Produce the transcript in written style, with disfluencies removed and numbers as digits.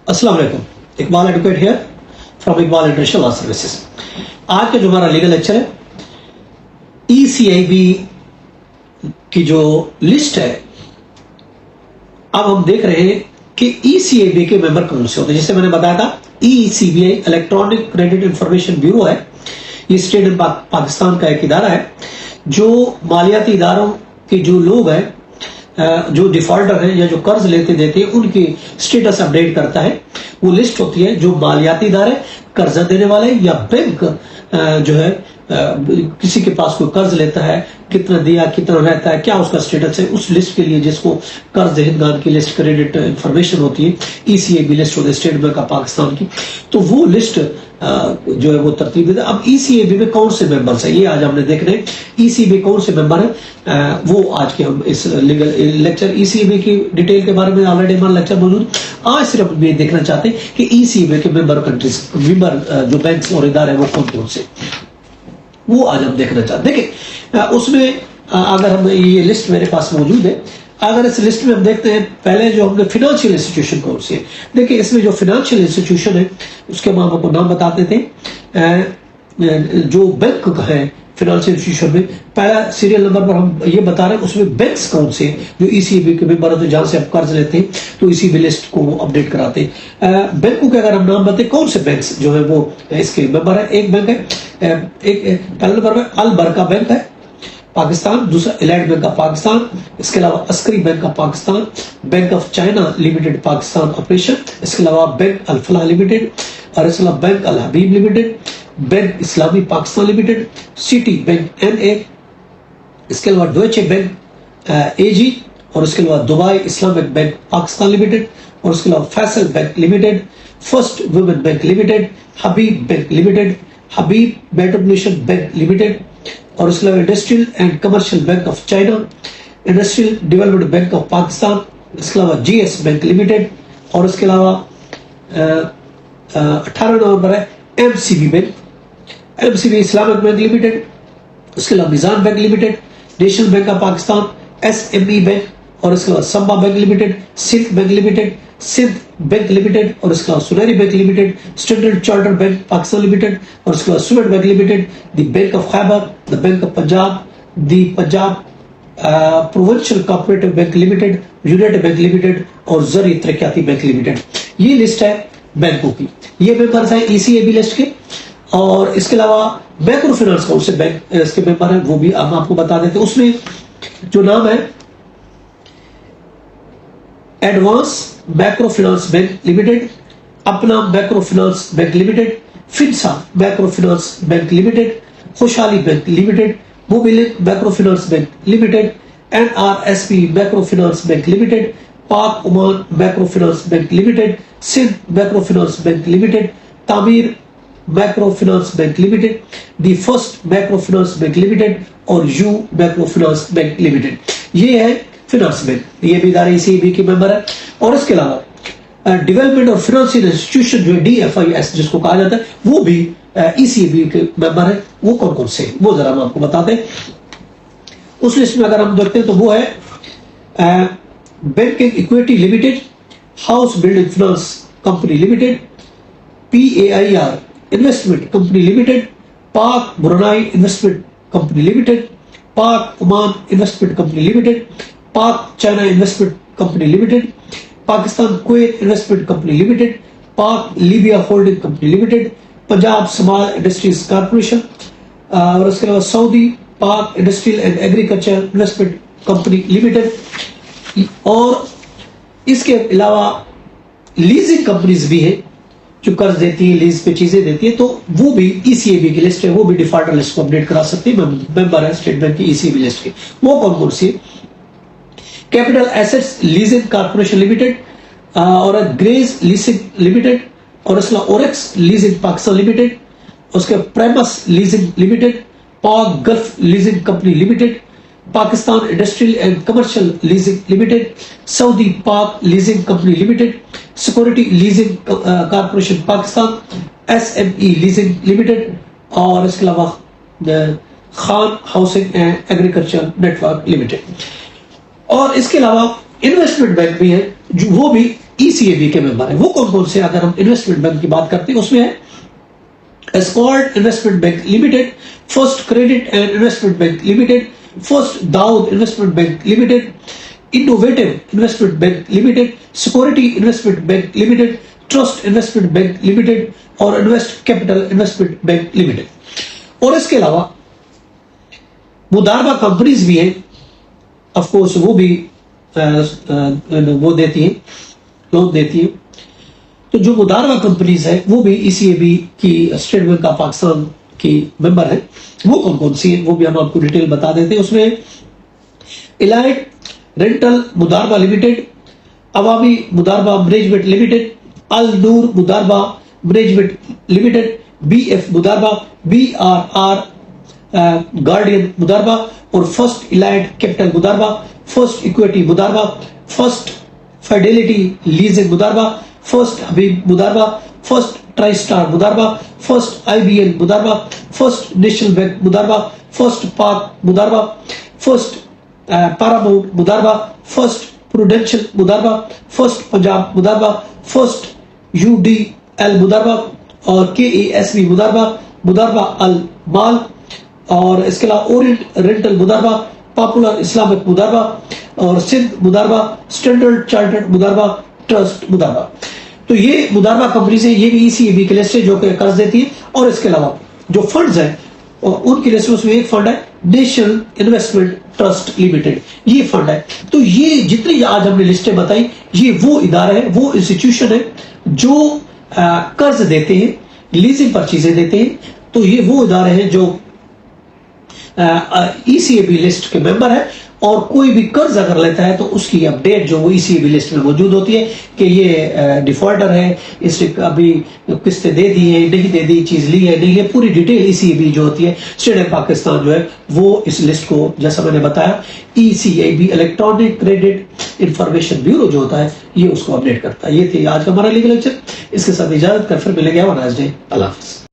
अस्सलाम वालेकुम, Iqbal advocate here from Iqbal international law services. आज का जो हमारा लीगल लेक्चर है, ईसीआईबी की जो लिस्ट है, अब हम देख रहे हैं कि ईसीआईबी के मेंबर कौन से होते हैं। जैसे मैंने बताया था, ईसीबीआई इलेक्ट्रॉनिक क्रेडिट इंफॉर्मेशन ब्यूरो है। ये स्टेट पाकिस्तान का एक इदारा है जो मालियाती इदारों के जो लोग हैं, जो डिफॉल्टर हैं या जो कर्ज लेते देते हैं, उनकी स्टेटस अपडेट करता है। वो लिस्ट होती है जो मालियाती इदारे, कर्जा देने वाले या बैंक जो है किसी के पास कोई कर्ज लेता है, कितना दिया, कितना रहता है, क्या उसका स्टेटस है, उस लिस्ट के लिए जिसको कर्ज देनदार की लिस्ट, क्रेडिट इंफॉर्मेशन होती है, ईसीआईबी लिस्ट होती है स्टेट बैंक ऑफ पाकिस्तान की। तो वो लिस्ट जो है वो तरतीब देता है। अब ईसीआईबी में कौन से मेंबर्स है, ये आज हमने देख रहे हैं। ईसीआईबी कौन से मेंबर है, वो आज के हम इस लीगल लेक्चर, ईसीआईबी की डिटेल के बारे में ऑलरेडी हमारा लेक्चर मौजूद। आज सिर्फ हम ये देखना चाहते हैं कि ईसीआईबी के मेंबर कंट्रीज, मेंबर जो बैंक और इदारे हैं वो कौन कौन से, वो आज हम देखना चाहते हैं। देखिए उसमें अगर हम, ये लिस्ट मेरे पास मौजूद है, अगर इस लिस्ट में हम देखते हैं, पहले जो हमने फाइनेंशियल इंस्टीट्यूशन कौन सी है, देखिए इसमें जो फाइनेंशियल इंस्टीट्यूशन है उसके हम आपको नाम बताते थे। जो बैंक है फाइनेंशियल इंस्टीट्यूशन में, पहला सीरियल नंबर पर हम ये बता रहे हैं, उसमें बैंक्स कौन से जो ईसीबी के मेंबर होते हैं, जहां से आप कर्ज लेते हैं तो ईसीबी लिस्ट को अपडेट कराते हैं। बैंकों के अगर हम नाम बताते, कौन से बैंक्स जो है वो इसके मेंबर है। एक बैंक है, एक पहले नंबर में अल बरका बैंक है पाकिस्तान, दूसरा इलाइट बैंक ऑफ पाकिस्तान, इसके अलावा Askari bank of Pakistan, bank of China limited Pakistan operation, इसके अलावा बैंक अल फलाह लिमिटेड, और इसके अलावा bank Al Habib limited, bank Islami Pakistan limited, city bank NA, इसके अलावा डोइचे बैंक AG, और इसके अलावा Dubai Islamic bank Pakistan limited, और इसके अलावा Faysal bank limited, first women bank limited, Habib bank limited, Habib metropolitan bank limited, और इसके अलावा industrial and commercial bank of China, industrial development bank of Pakistan, इसके अलावा GS बैंक लिमिटेड, और इसके अलावा 18 नंबर है MCB bank, MCB Islamic bank limited, उसके अलावा Meezan bank limited, national bank of Pakistan, SME bank, और इसके अलावा Samba bank limited, Sindh bank limited, Sindh bank limited, और इसके अलावा Soneri bank limited, standard charter bank Pakistan limited, और इसके अलावा सुवेट bank limited, the bank of Khyber, the bank of Punjab, the Punjab provincial cooperative bank limited, united bank limited, और जरी तरक्याती बैंक लिमिटेड। ये list है बैंकों की। ये मेंबर्स है ईसीआईबी लिस्ट के। और इसके अलावा माइक्रो फाइनेंस कौन से बैंक इसके मेंबर है, वो भी हम आपको बता देते हैं। उसमें जो नाम है, advance micro finance bank limited, Apna micro finance bank limited, FINCA micro finance bank limited, Khushhali bank limited, Mobilink micro finance bank limited, NRSP micro finance bank limited, Pak Oman micro finance bank limited, Sindh micro finance bank limited, Tameer micro finance bank limited, the first micro finance bank limited, और U micro finance bank limited. ये है finance bank, ये भी इदारे ईसीआईबी के member है। और इसके अलावा डेवलपमेंट और फाइनेंशियल इंस्टीट्यूशन जो है DFIS जिसको कहा जाता है, वो भी ईसीआईबी के मेंबर है। वो कौन कौन से, वो जरा हम आपको बताते हैं। उस लिस्ट में अगर हम देखते हैं तो वो है banking equity limited, house building finance company limited, PAIR investment company limited, Pak Brunei investment company limited, Pak Oman investment company limited, Pak China investment company limited, Pakistan Kuwait investment company limited, Pak Libya holding company limited, Punjab small industries corporation, और उसके अलावा Saudi Pak industrial and agriculture investment company limited. और इसके अलावा leasing companies भी है जो कर्ज देती है, लीज पे चीजें देती है, तो वो भी ईसीआईबी की लिस्ट है, वो भी डिफॉल्टर लिस्ट को अपडेट करा सकती है, मेंबर है स्टेट बैंक की ईसीआईबी लिस्ट के। वो कौन कौन सी है, capital assets leasing corporation limited, और ग्रेज लीजिंग लिमिटेड, और इसके अलावा ओरेक्स लीजिंग पाकिस्तान लिमिटेड, उसके Primus leasing limited, Pak gulf leasing company limited, Pakistan industrial and commercial leasing limited, Saudi Pak leasing company limited, security leasing corporation Pakistan, SME leasing limited, और इसके अलावा Khan housing and agriculture network limited. और इसके अलावा इन्वेस्टमेंट बैंक भी है, जो वो भी ECAB के मेंबर है। वो कौन कौन से, अगर हम इन्वेस्टमेंट बैंक की बात करते हैं उसमें है escort investment bank limited, first credit and investment bank limited, first Dawood investment bank limited, innovative investment bank limited, security investment bank limited, trust investment bank limited और invest capital investment bank limited. और इसके अलावा मुदारबा companies भी हैं, of course वो भी वो देती है, लोन देती है। तो जो मुदारबा कंपनीज है वो भी ECAB की, स्टेट बैंक ऑफ पाकिस्तान की मेंबर है। वो कौन कौन सी है वो भी हम आपको डिटेल बता देते हैं। उसमें elite rental Modaraba limited, Awami Modaraba management limited, Al Noor Modaraba management limited, BF Modaraba, BRR guardian Modaraba और first elite capital Modaraba, first equity Modaraba, first fidelity leasing Modaraba, first Habib Modaraba, first tri star Modaraba, first IBL Modaraba, first national bank Modaraba, first Pak Modaraba, first paramount Modaraba, first prudential Modaraba, first Punjab Modaraba, first UDL Modaraba और KASB Modaraba, Modaraba Al Mal और इसके अलावा Orient rental मुदारबा, popular Islamic मुदारबा और Sindh मुदारबा, standard chartered मुदारबा, trust मुदारबा। तो ये मुदारबा company से, ये भी ECAB की लिस्ट है जो कि कर्ज देती है। और इसके अलावा जो फंड्स हैं उनकी लिस्ट में, उसमें एक फंड है नेशनल इन्वेस्टमेंट ट्रस्ट लिमिटेड, ये फंड है। तो ये जितनी आज हमने लिस्टें बताई, ये वो इदारे हैं, वो इंस्टीट्यूशन है जो कर्ज देते हैं, लीजिंग पर चीजें देते हैं। तो ये वो इदारे हैं जो ECAB लिस्ट के मेंबर है और कोई भी कर्ज अगर लेता है तो उसकी अपडेट जो वो ECAB लिस्ट में मौजूद होती है कि ये डिफॉल्टर है, इसने अभी किस्तें दे दी है, नहीं दे दी, चीज ली है, नहीं है, पूरी डिटेल ECAB जो होती है, स्टेट बैंक पाकिस्तान जो है वो इस लिस्ट को, जैसा मैंने बताया, ECAB electronic credit information bureau जो होता है ये उसको अपडेट करता है। ये थी आज का हमारा लीगल लेक्चर। इसके साथ इजाजत कर, फिर मिलेंगे। अल्लाह हाफ़िज़।